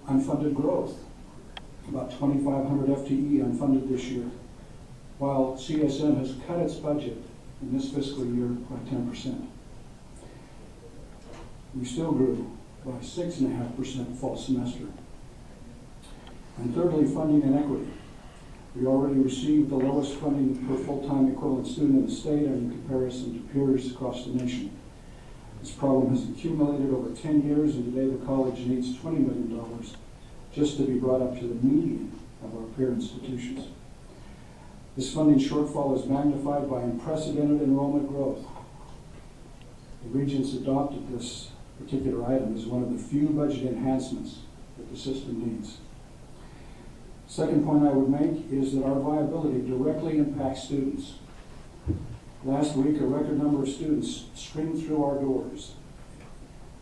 unfunded growth, about 2,500 FTE unfunded this year, while CSN has cut its budget in this fiscal year by 10%. We still grew by 6.5% fall semester. And thirdly, funding inequity. We already received the lowest funding per full-time equivalent student in the state and in comparison to peers across the nation. This problem has accumulated over 10 years, and today the college needs $20 million just to be brought up to the median of our peer institutions. This funding shortfall is magnified by unprecedented enrollment growth. The Regents adopted this particular item as one of the few budget enhancements that the system needs. Second point I would make is that our viability directly impacts students. Last week, a record number of students streamed through our doors.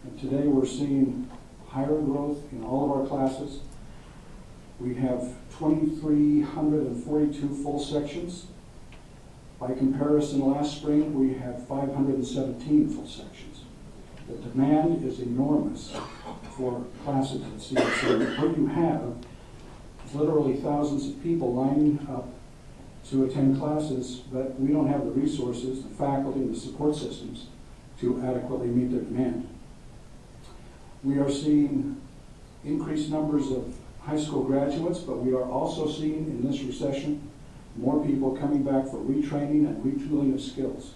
And today we're seeing higher growth in all of our classes. We have 2,342 full sections. By comparison, last spring we had 517 full sections. The demand is enormous for classes at CSN. What you have is literally thousands of people lining up to attend classes, but we don't have the resources, the faculty, and the support systems to adequately meet their demand. We are seeing increased numbers of high school graduates, but we are also seeing in this recession more people coming back for retraining and retooling of skills.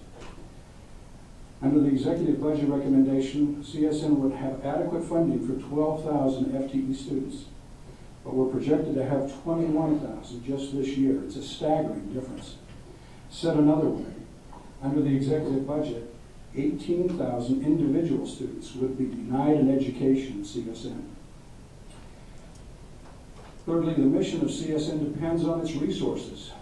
Under the executive budget recommendation, CSN would have adequate funding for 12,000 FTE students, but we're projected to have 21,000 just this year. It's a staggering difference. Said another way, under the executive budget, 18,000 individual students would be denied an education in CSN. Thirdly, the mission of CSN depends on its resources.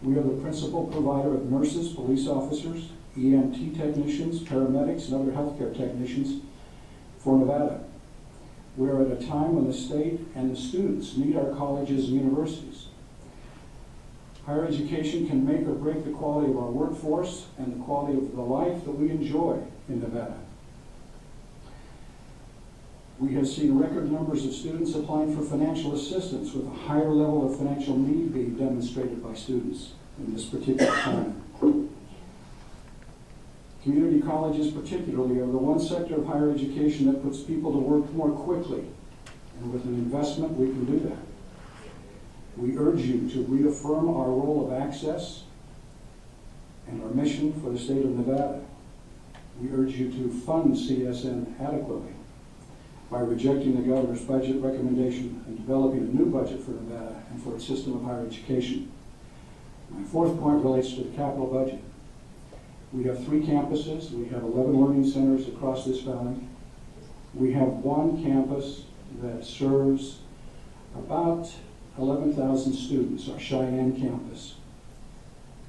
We are the principal provider of nurses, police officers, EMT technicians, paramedics, and other healthcare technicians for Nevada. We are at a time when the state and the students need our colleges and universities. Higher education can make or break the quality of our workforce and the quality of the life that we enjoy in Nevada. We have seen record numbers of students applying for financial assistance, with a higher level of financial need being demonstrated by students in this particular climate. Community colleges particularly are the one sector of higher education that puts people to work more quickly, and with an investment we can do that. We urge you to reaffirm our role of access and our mission for the state of Nevada. We urge you to fund CSN adequately by rejecting the governor's budget recommendation and developing a new budget for Nevada and for its system of higher education. My fourth point relates to the capital budget. We have 3 campuses. We have 11 learning centers across this valley. We have one campus that serves about 11,000 students, our Cheyenne campus.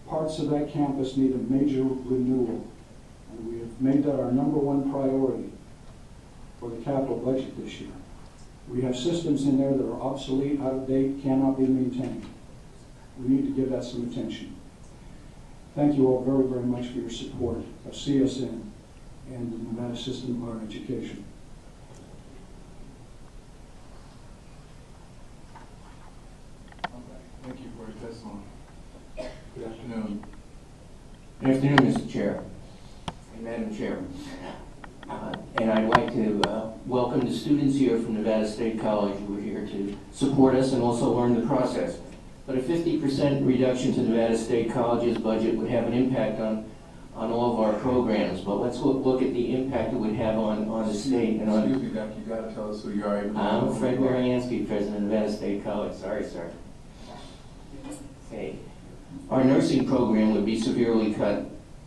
Parts of that campus need a major renewal, and we have made that our #1 priority for the capital budget this year. We have systems in there that are obsolete, out of date, cannot be maintained. We need to give that some attention. Thank you all very, very much for your support of CSN and the Nevada system of higher education. Thank you for your testimony. Good afternoon. Good afternoon, Mr. Chair and Madam Chair. And I'd like to welcome the students here from Nevada State College who are here to support us and also learn the process. But a 50% reduction to Nevada State College's budget would have an impact on all of our programs. But let's look at the impact it would have on the state. And on. Excuse me, Doc, you got to tell us who you are. I'm Fred Mariansky, president of Nevada State College. Sorry, sir. Okay. Our nursing program would be severely cut.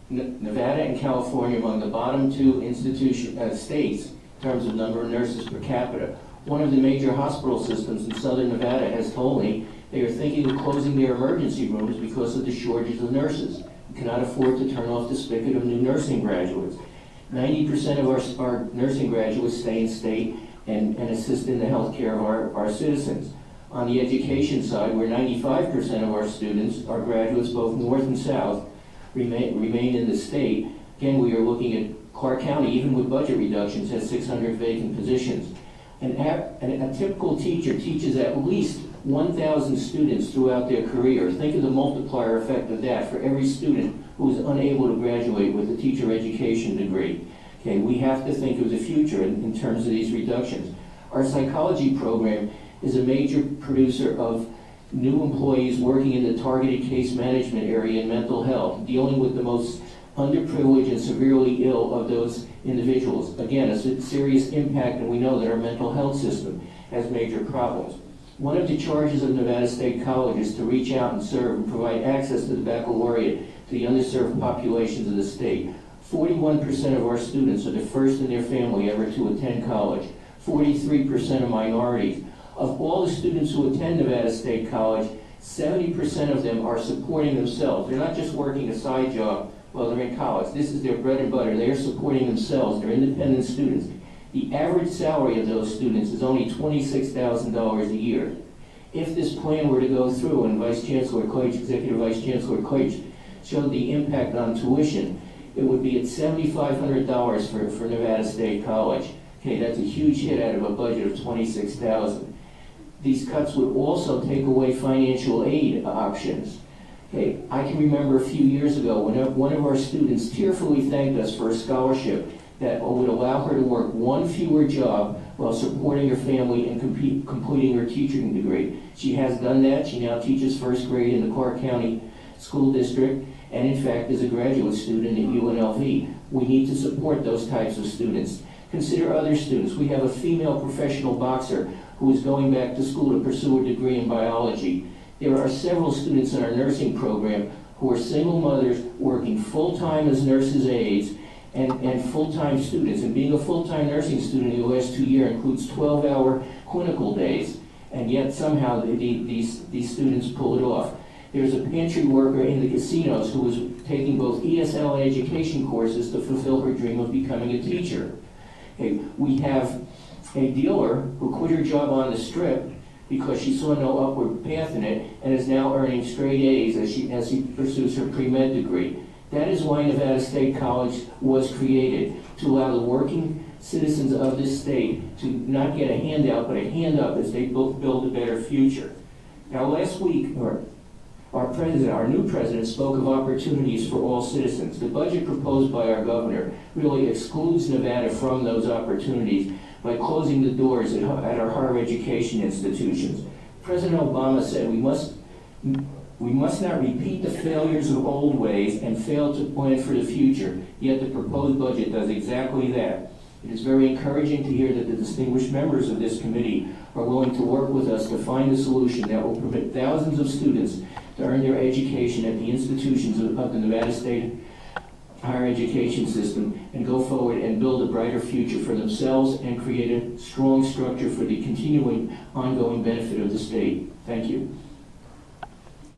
Nevada and California among the bottom 2 states in terms of number of nurses per capita. One of the major hospital systems in southern Nevada has told me they are thinking of closing their emergency rooms because of the shortage of nurses. We cannot afford to turn off the spigot of new nursing graduates. 90% of our nursing graduates stay in state and assist in the health care of our citizens. On the education side, where 95% of our students, our graduates, both north and south, remain in the state. Again, we are looking at Clark County, even with budget reductions, has 600 vacant positions. A typical teacher teaches at least 1,000 students throughout their career. Think of the multiplier effect of that for every student who is unable to graduate with a teacher education degree. Okay, we have to think of the future in terms of these reductions. Our psychology program is a major producer of new employees working in the targeted case management area in mental health, dealing with the most underprivileged and severely ill of those individuals. Again, a serious impact, and we know that our mental health system has major problems. One of the charges of Nevada State College is to reach out and serve and provide access to the baccalaureate to the underserved populations of the state. 41% of our students are the first in their family ever to attend college. 43% are minorities. Of all the students who attend Nevada State College, 70% of them are supporting themselves. They're not just working a side job while they're in college. This is their bread and butter. They are supporting themselves. They're independent students. The average salary of those students is only $26,000 a year. If this plan were to go through, and Executive Vice Chancellor Koich showed the impact on tuition, it would be at $7,500 for Nevada State College. Okay, that's a huge hit out of a budget of $26,000. These cuts would also take away financial aid options. Okay, I can remember a few years ago when one of our students tearfully thanked us for a scholarship that would allow her to work one fewer job while supporting her family and completing her teaching degree. She has done that. She now teaches first grade in the Clark County School District, and in fact is a graduate student at UNLV. We need to support those types of students. Consider other students. We have a female professional boxer who is going back to school to pursue a degree in biology. There are several students in our nursing program who are single mothers working full-time as nurses' aides and full-time students. And being a full-time nursing student in the last 2 years includes 12-hour clinical days. And yet somehow these students pull it off. There's a pantry worker in the casinos who is taking both ESL and education courses to fulfill her dream of becoming a teacher. Okay, we have a dealer who quit her job on the Strip because she saw no upward path in it and is now earning straight A's as she pursues her pre-med degree. That is why Nevada State College was created, to allow the working citizens of this state to not get a handout, but a hand up as they build a better future. Now last week, our new president spoke of opportunities for all citizens. The budget proposed by our governor really excludes Nevada from those opportunities by closing the doors at our higher education institutions. President Obama said we must not repeat the failures of old ways and fail to plan for the future, yet the proposed budget does exactly that. It is very encouraging to hear that the distinguished members of this committee are willing to work with us to find a solution that will permit thousands of students to earn their education at the institutions of the Nevada State higher education system and go forward and build a brighter future for themselves and create a strong structure for the continuing ongoing benefit of the state. Thank you.